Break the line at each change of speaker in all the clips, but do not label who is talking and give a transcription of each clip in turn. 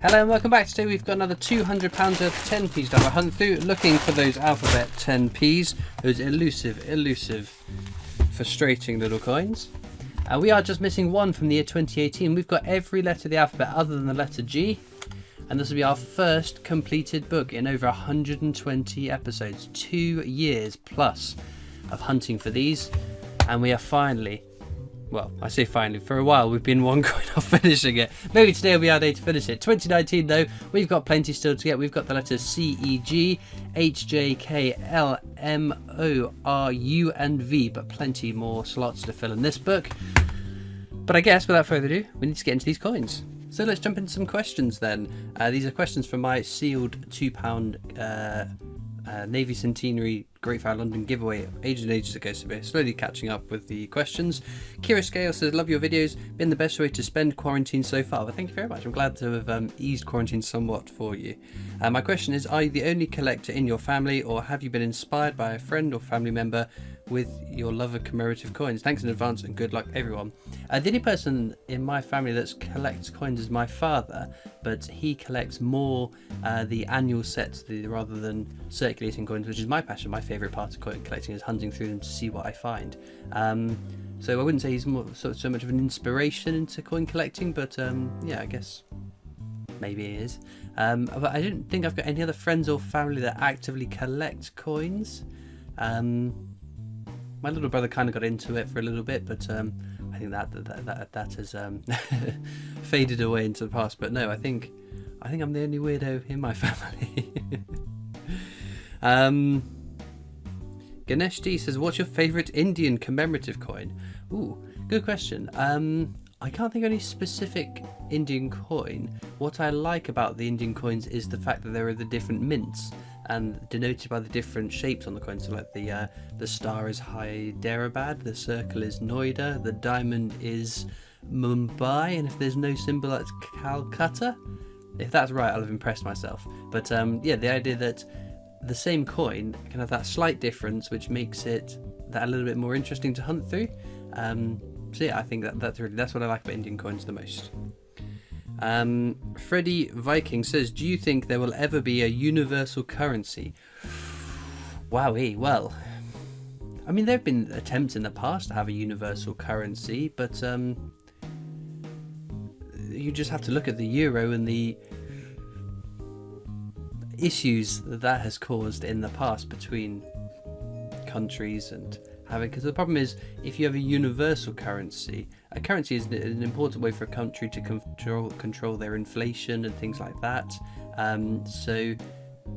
Hello and welcome back. Today we've got another £200 worth of 10p's to have a hunt through, looking for those alphabet 10p's, those elusive, frustrating little coins. We are just missing one from the year 2018. We've got every letter of the alphabet other than the letter G, and this will be our first completed book in over 120 episodes, 2 years plus of hunting for these, and we are finally, well, I say finally, for a while we've been one coin off finishing it. Maybe today will be our day to finish it. 2019 though, we've got plenty still to get. We've got the letters C, E, G, H, J, K, L, M, O, R, U and V, but plenty more slots to fill in this book. But I guess without further ado, we need to get into these coins. So let's jump into some questions then. These are questions from my sealed £2 Navy Centenary Great Fire London giveaway ages and ages ago, so we're slowly catching up with the questions. Kira Scale says, love your videos, been the best way to spend quarantine so far. Well, thank you very much. I'm glad to have eased quarantine somewhat for you. My question is, are you the only collector in your family, or have you been inspired by a friend or family member with your love of commemorative coins? Thanks in advance and good luck everyone. The only person in my family that collects coins is my father, but he collects more the annual sets rather than circulating coins, which is my passion. My favourite part of coin collecting is hunting through them to see what I find. So I wouldn't say he's so much of an inspiration into coin collecting, but yeah, I guess maybe he is. But I don't think I've got any other friends or family that actively collect coins. My little brother kind of got into it for a little bit, but I think that has faded away into the past. But no, I think I'm the only weirdo in my family. Ganesh D says, what's your favourite Indian commemorative coin? Ooh, good question. I can't think of any specific Indian coin. What I like about the Indian coins is the fact that there are the different mints and denoted by the different shapes on the coin. So like the star is Hyderabad, the circle is Noida, the diamond is Mumbai, and if there's no symbol, that's Calcutta. If that's right, I'll have impressed myself. But yeah, the idea that the same coin can have that slight difference, which makes it that a little bit more interesting to hunt through. So yeah, I think that's what I like about Indian coins the most. Freddie Viking says, do you think there will ever be a universal currency? Wowee, well, I mean, there have been attempts in the past to have a universal currency, but you just have to look at the euro and the issues that has caused in the past between countries and because the problem is, if you have a universal currency, a currency is an important way for a country to control their inflation and things like that. So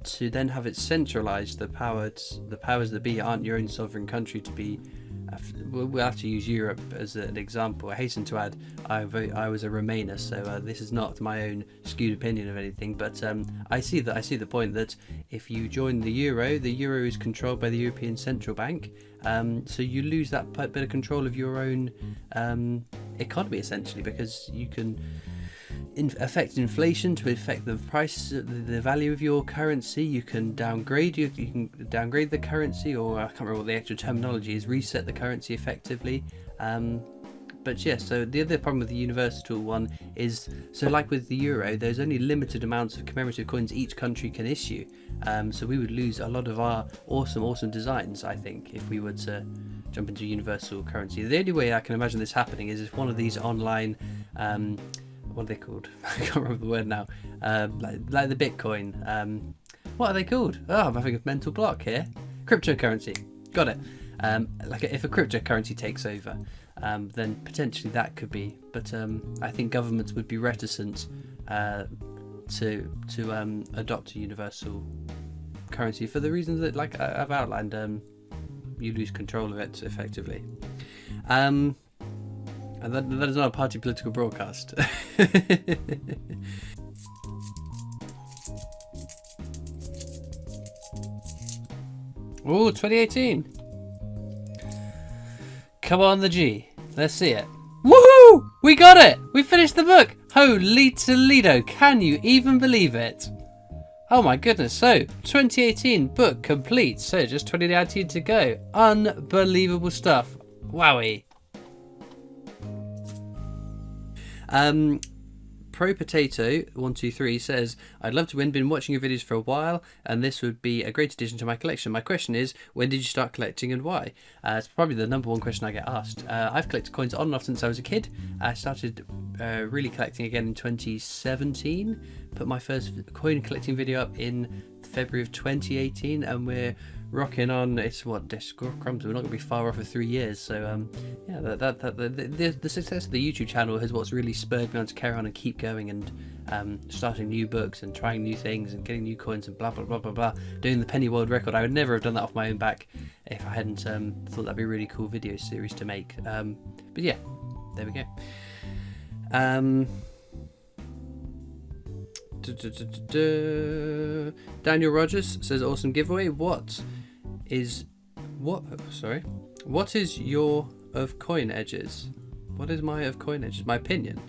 to then have it centralised, the powers that be aren't your own sovereign country to be. We'll have to use Europe as an example. I hasten to add, I was a Remainer, so this is not my own skewed opinion of anything. But I see the point that if you join the euro is controlled by the European Central Bank. So you lose that bit of control of your own economy, essentially, because you can affect inflation to affect the price, the value of your currency. You can downgrade the currency, or I can't remember what the actual terminology is, reset the currency effectively. But yeah, so the other problem with the universal one is, so like with the euro, there's only limited amounts of commemorative coins each country can issue. So we would lose a lot of our awesome designs, I think, if we were to jump into universal currency. The only way I can imagine this happening is if one of these online, what are they called? I can't remember the word now. Like the Bitcoin. What are they called? Oh, I'm having a mental block here. Cryptocurrency. Got it. Like if a cryptocurrency takes over, then potentially that could be. But I think governments would be reticent to adopt a universal currency for the reasons that, like I've outlined, you lose control of it effectively. And that is not a party political broadcast. Oh, 2018. Come on, the G. Let's see it. Woohoo! We got it! We finished the book! Holy Toledo, can you even believe it? Oh my goodness, so 2018 book complete. So just 2019 to go. Unbelievable stuff. Wowie. Pro Potato 123 says, I'd love to win, been watching your videos for a while, and this would be a great addition to my collection. My question is, when did you start collecting and why? It's probably the number one question I get asked. I've collected coins on and off since I was a kid. I started really collecting again in 2017. Put my first coin collecting video up in February of 2018, and we're rocking on. It's what, crumbs, we're not going to be far off of 3 years. So yeah, the success of the YouTube channel is what's really spurred me on to carry on and keep going, and starting new books and trying new things and getting new coins and blah blah blah blah blah. Doing the penny world record, I would never have done that off my own back if I hadn't thought that'd be a really cool video series to make. But yeah, there we go. Daniel Rogers says, awesome giveaway. What is your of coin edges? What is my of coin edges? My opinion.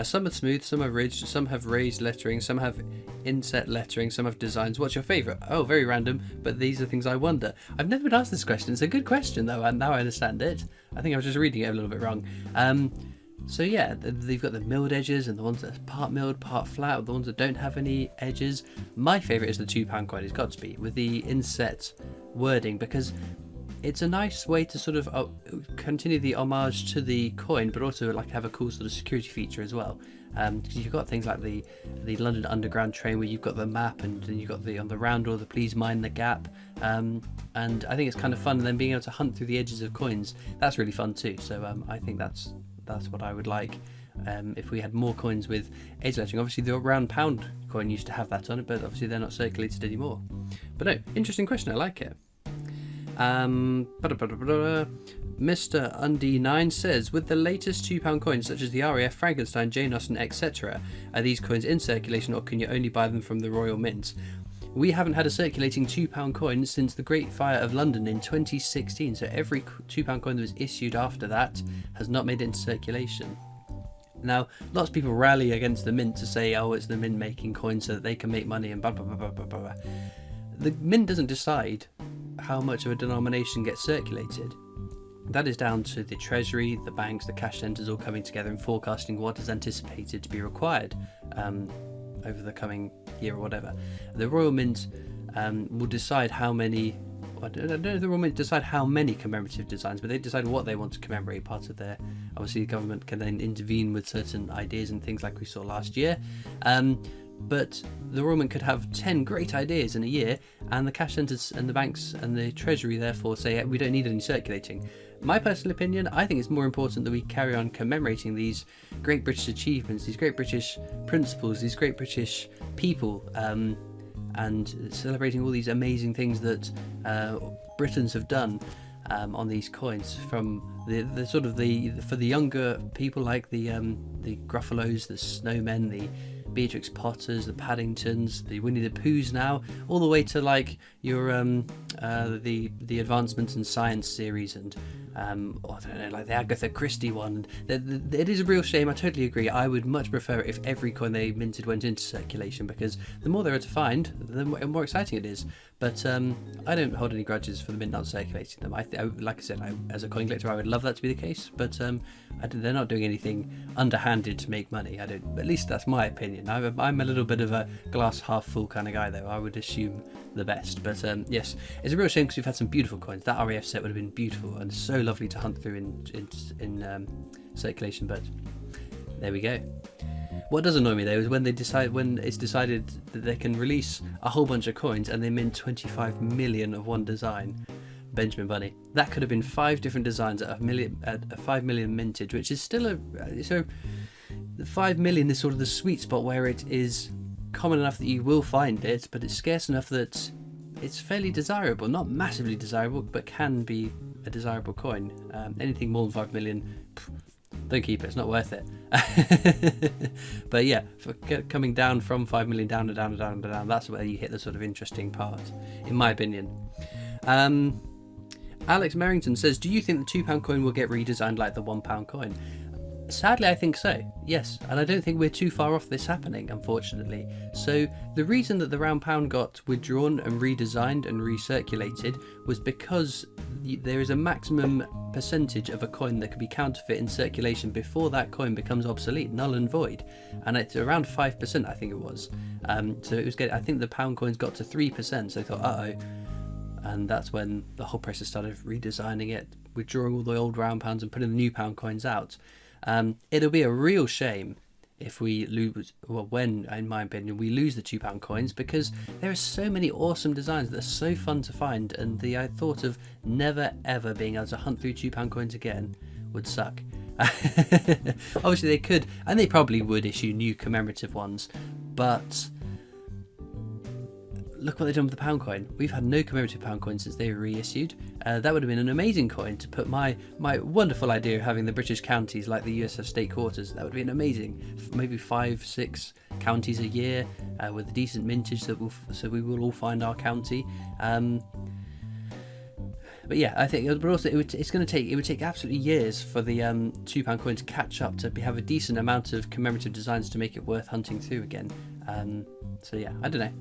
Some are smooth, some are ridged, some have raised lettering, some have inset lettering, some have designs. What's your favourite? Oh, very random, but these are things I wonder. I've never been asked this question. It's a good question though, and now I understand it. I think I was just reading it a little bit wrong. So yeah, they've got the milled edges and the ones that are part milled, part flat, or the ones that don't have any edges. My favourite is the £2 coin, it's got to be, with the inset wording, because it's a nice way to sort of continue the homage to the coin, but also like have a cool sort of security feature as well. Because you've got things like the London Underground train, where you've got the map, and then you've got on the round or the please mind the gap. And I think it's kind of fun. And then being able to hunt through the edges of coins, that's really fun too. So I think that's what I would like. If we had more coins with edge lettering. Obviously the round pound coin used to have that on it, but obviously they're not circulated anymore. But no, interesting question, I like it. Mr. Undie9 says, with the latest £2 coins such as the RAF, Frankenstein, Jane Austen, etc., are these coins in circulation, or can you only buy them from the Royal Mint? We haven't had a circulating £2 coin since the Great Fire of London in 2016, so every £2 coin that was issued after that has not made it into circulation. Now, lots of people rally against the Mint to say, oh, it's the Mint making coins so that they can make money and blah blah blah blah blah blah. The Mint doesn't decide how much of a denomination gets circulated. That is down to the Treasury, the banks, the cash centres all coming together and forecasting what is anticipated to be required over the coming year or whatever. The Royal Mint will decide how many. I don't know if the Royal Mint decide how many commemorative designs, but they decide what they want to commemorate. Part of their, obviously, the government can then intervene with certain ideas and things like we saw last year. But the Royal Mint could have 10 great ideas in a year, and the cash centres and the banks and the Treasury therefore say we don't need any circulating. My personal opinion, I think it's more important that we carry on commemorating these great British achievements, these great British principles, these great British people, and celebrating all these amazing things that Britons have done on these coins. From the sort of for the younger people, like the Gruffalos, the Snowmen, the Beatrix Potters, the Paddingtons, the Winnie the Poohs now, all the way to like your the Advancements in Science series, and I don't know, like the Agatha Christie one. It is a real shame. I totally agree. I would much prefer if every coin they minted went into circulation, because the more there are to find, the more exciting it is. But I don't hold any grudges for the Mint not circulating them. Like I said, as a coin collector, I would love that to be the case, but they're not doing anything underhanded to make money. At least that's my opinion. I'm a little bit of a glass half full kind of guy, though. I would assume the best. But yes, it's a real shame because we've had some beautiful coins. That RAF set would have been beautiful and so lovely to hunt through in circulation. But there we go. What does annoy me though is when it's decided that they can release a whole bunch of coins and they mint 25 million of one design. Benjamin Bunny. That could have been 5 different designs at a 5 million mintage, which is still so the 5 million is sort of the sweet spot where it is common enough that you will find it, but it's scarce enough that it's fairly desirable. Not massively desirable, but can be a desirable coin. Anything more than 5 million, don't keep it, it's not worth it. But yeah, coming down from 5 million down and down and down and down, that's where you hit the sort of interesting part, in my opinion. Alex Merrington says, do you think the £2 coin will get redesigned like the £1 coin? Sadly, I think so, yes, and I don't think we're too far off this happening, unfortunately. So the reason that the round pound got withdrawn and redesigned and recirculated was because there is a maximum percentage of a coin that can be counterfeit in circulation before that coin becomes obsolete, null and void, and it's around 5%, I think it was. So it was getting, I think the pound coins got to 3%, so they thought, uh-oh, and that's when the whole process started redesigning it, withdrawing all the old round pounds and putting the new pound coins out. It'll be a real shame if we lose, well, when, in my opinion, we lose the £2 coins, because there are so many awesome designs that are so fun to find, and the thought of never ever being able to hunt through £2 coins again would suck. Obviously they could, and they probably would issue new commemorative ones, but look what they've done with the pound coin. We've had no commemorative pound coin since they were reissued. That would have been an amazing coin to put my wonderful idea of having the British counties like the USF state quarters. That would have been amazing. Maybe 5-6 counties a year with a decent mintage, so we will all find our county. But yeah, I think, but also it would take absolutely years for the £2 coin to catch up to have a decent amount of commemorative designs to make it worth hunting through again. So yeah, I don't know.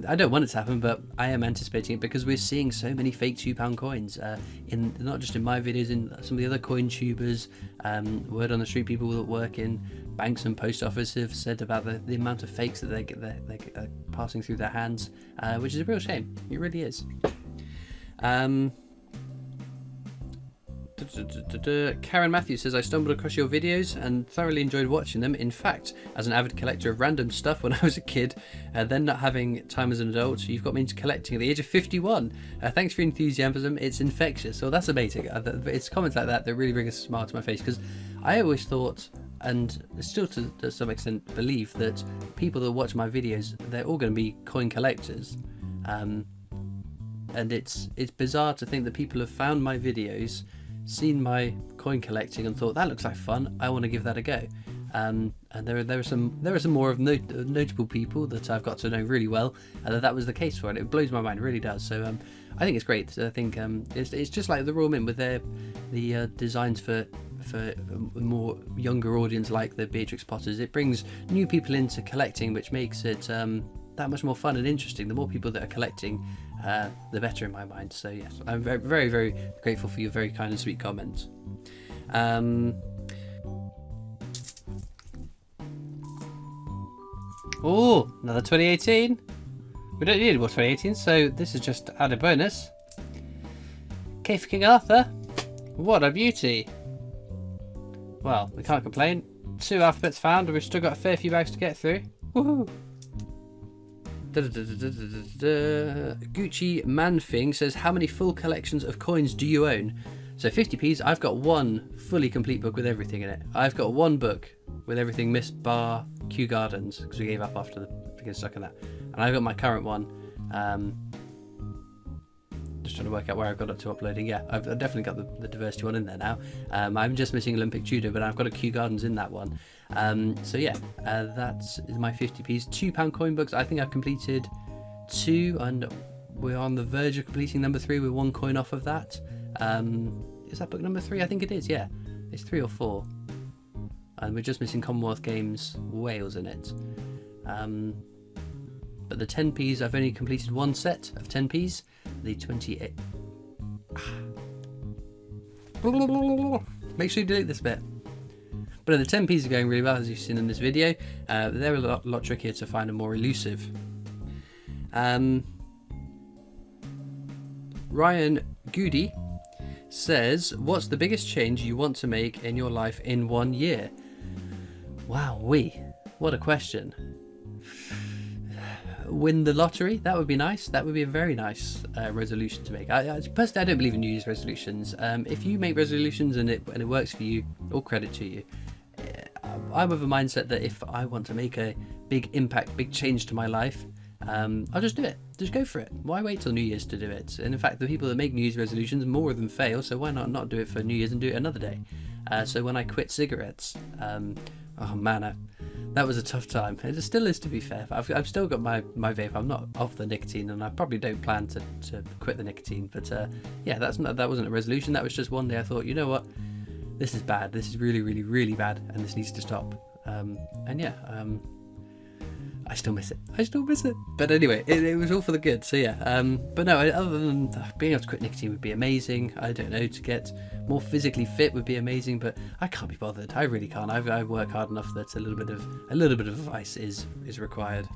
I don't want it to happen, but I am anticipating it because we're seeing so many fake £2 coins in not just in my videos, in some of the other coin tubers. Word on the street, people that work in banks and post offices have said about the amount of fakes that they're passing through their hands, which is a real shame. It really is. Karen Matthews says, I stumbled across your videos and thoroughly enjoyed watching them. In fact, as an avid collector of random stuff when I was a kid, then not having time as an adult, you've got me into collecting at the age of 51. Thanks for your enthusiasm, it's infectious. So that's amazing. It's comments like that really bring a smile to my face, because I always thought, and still to some extent believe, that people that watch my videos, they're all going to be coin collectors. And it's bizarre to think that people have found my videos, seen my coin collecting, and thought that looks like fun, I want to give that a go. And there are some more of notable people that I've got to know really well, and that was the case for it. It blows my mind, it really does. So I think it's great. I think it's just like the Royal Mint with the designs for a more younger audience like the Beatrix Potters. It brings new people into collecting, which makes it that much more fun and interesting. The more people that are collecting, the better in my mind. So yes, I'm very, very, very grateful for your very kind and sweet comments. Oh, another 2018. We don't need more 2018, so this is just added bonus. K for King Arthur. What a beauty. Well, we can't complain. 2 alphabets found, and we've still got a fair few bags to get through. Woohoo! Gucci Manfing says, how many full collections of coins do you own? So 50p's, I've got one fully complete book with everything in it. I've got one book with everything missed bar Kew Gardens, because we gave up after getting stuck in that. And I've got my current one. Just trying to work out where I've got up to uploading. Yeah, I've definitely got the diversity one in there now. I'm just missing Olympic Judo, but I've got a Kew Gardens in that one. So yeah, that's my 50p's. £2 coin books, I think I've completed 2, and we're on the verge of completing number 3. We're 1 coin off of that. Is that book number 3? I think it is, yeah. It's 3 or 4. And we're just missing Commonwealth Games Wales in it. But the 10p's, I've only completed 1 set of 10p's. The 28... Make sure you delete this bit. But the 10p's are going really well, as you've seen in this video. They're a lot trickier to find and more elusive. Ryan Goody says, what's the biggest change you want to make in your life in 1 year? Wowee, what a question. Win the lottery, that would be nice. That would be a very nice resolution to make. Personally, I don't believe in New Year's resolutions. If you make resolutions and it works for you, all credit to you. I'm of a mindset that if I want to make a big impact, big change to my life, I'll just do it. Just go for it. Why wait till New Year's to do it? And in fact, the people that make New Year's resolutions, more of them fail, so why not do it for New Year's and do it another day? So when I quit cigarettes, oh man, that was a tough time. It still is, to be fair. I've still got my vape. I'm not off the nicotine, and I probably don't plan to quit the nicotine. But yeah, that wasn't a resolution. That was just one day I thought, you know what? this is bad. This is really, really, really bad, and this needs to stop. And yeah, I still miss it. I still miss it. But anyway, it was all for the good. So yeah. But no, other than being able to quit nicotine would be amazing. I don't know, to get more physically fit would be amazing. But I can't be bothered. I really can't. I work hard enough that a little bit of advice is required.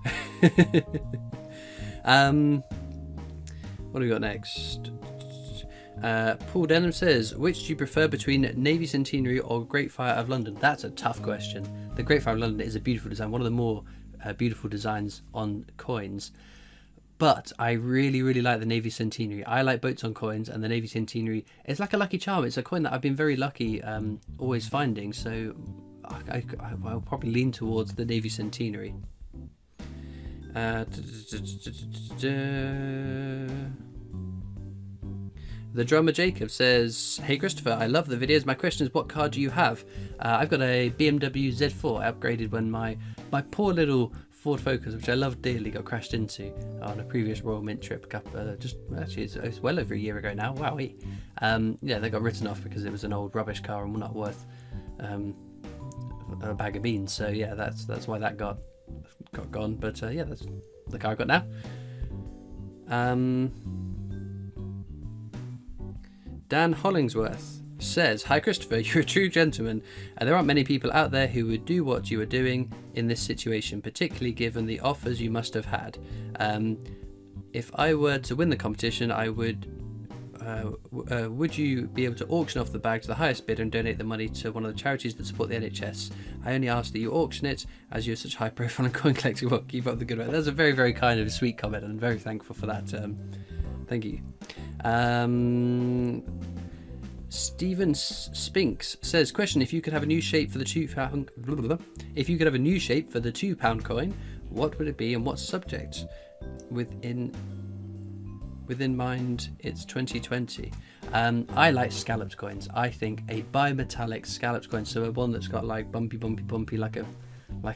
What do we got next? Paul Denham says, which do you prefer between Navy Centenary or Great Fire of London? That's a tough question. The Great Fire of London is a beautiful design, one of the more beautiful designs on coins. But I really, really like the Navy Centenary. I like boats on coins, and the Navy Centenary is like a lucky charm. It's a coin that I've been very lucky always finding, so I'll probably lean towards the Navy Centenary. The drummer Jacob says, hey Christopher, I love the videos. My question is, what car do you have? I've got a BMW Z4 upgraded when my poor little Ford Focus, which I love dearly, got crashed into on a previous Royal Mint trip. It's well over a year ago now. Wow. Yeah, they got written off because it was an old rubbish car and not worth a bag of beans. So yeah, that's why that got gone. But yeah, that's the car I got now. Dan Hollingsworth says, hi Christopher, you're a true gentleman, and there aren't many people out there who would do what you were doing in this situation, particularly given the offers you must have had. If I were to win the competition, I would you be able to auction off the bag to the highest bidder and donate the money to one of the charities that support the NHS? I only ask that you auction it, as you're such high profile and coin collecting. Well, keep up the good work. That's a very, very kind and sweet comment, and I'm very thankful for that. Thank you. Stephen Spinks says, question, if you could have a new shape for the £2 coin, what would it be and what subject? Within mind, it's 2020. I like scalloped coins. I think a bimetallic scalloped coin, so a one that's got like bumpy, like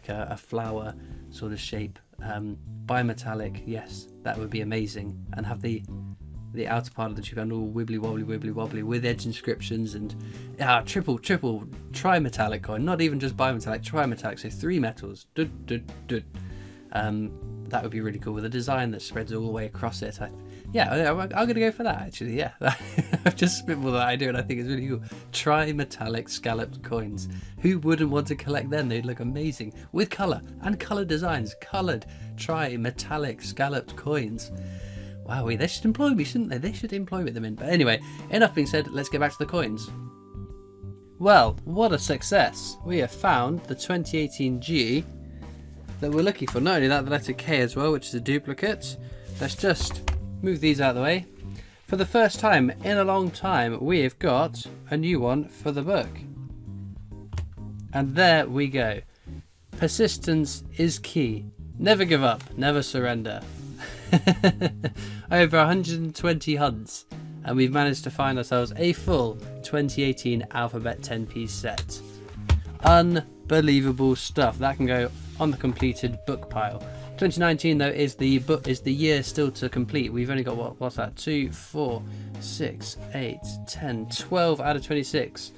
a flower sort of shape. Bimetallic, yes, that would be amazing, and have the outer part of the tube all wibbly wobbly with edge inscriptions, and triple trimetallic coin, not even just bimetallic, trimetallic, so 3 metals. That would be really cool, with a design that spreads all the way across it. I'm gonna go for that, actually. Yeah, I've just spitballed that idea and I think it's really cool. Trimetallic scalloped coins. Who wouldn't want to collect them? They'd look amazing with colour and colour designs. Coloured trimetallic scalloped coins. Wow, they should employ me, shouldn't they? They should employ them in. But anyway, enough being said, let's get back to the coins. Well, what a success. We have found the 2018 G that we're looking for. Not only that, the letter K as well, which is a duplicate. Let's just move these out of the way. For the first time in a long time, we have got a new one for the book. And there we go. Persistence is key. Never give up, never surrender. Over 120 hunts, and we've managed to find ourselves a full 2018 alphabet 10p set. Unbelievable stuff. That can go on the completed book pile. 2019 though is the year still to complete. We've only got what's that? 2, 4, 6, 8, 10, 12 out of 26.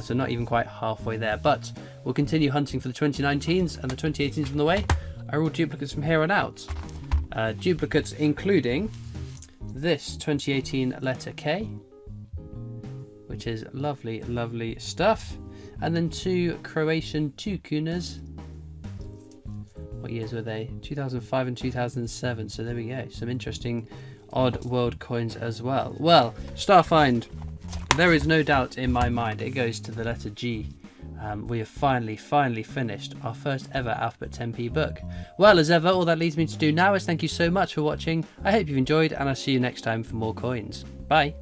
So not even quite halfway there. But we'll continue hunting for the 2019s, and the 2018s on the way are all duplicates from here on out. Duplicates including this 2018 letter K, which is lovely stuff, and then 2 Croatian tukunas. What years were they? 2005 and 2007. So there we go, some interesting odd world coins as well. Well, Starfind, there is no doubt in my mind it goes to the letter G. We have finally finished our first ever Alphabet 10p book. Well, as ever, all that leaves me to do now is thank you so much for watching. I hope you've enjoyed, and I'll see you next time for more coins. Bye.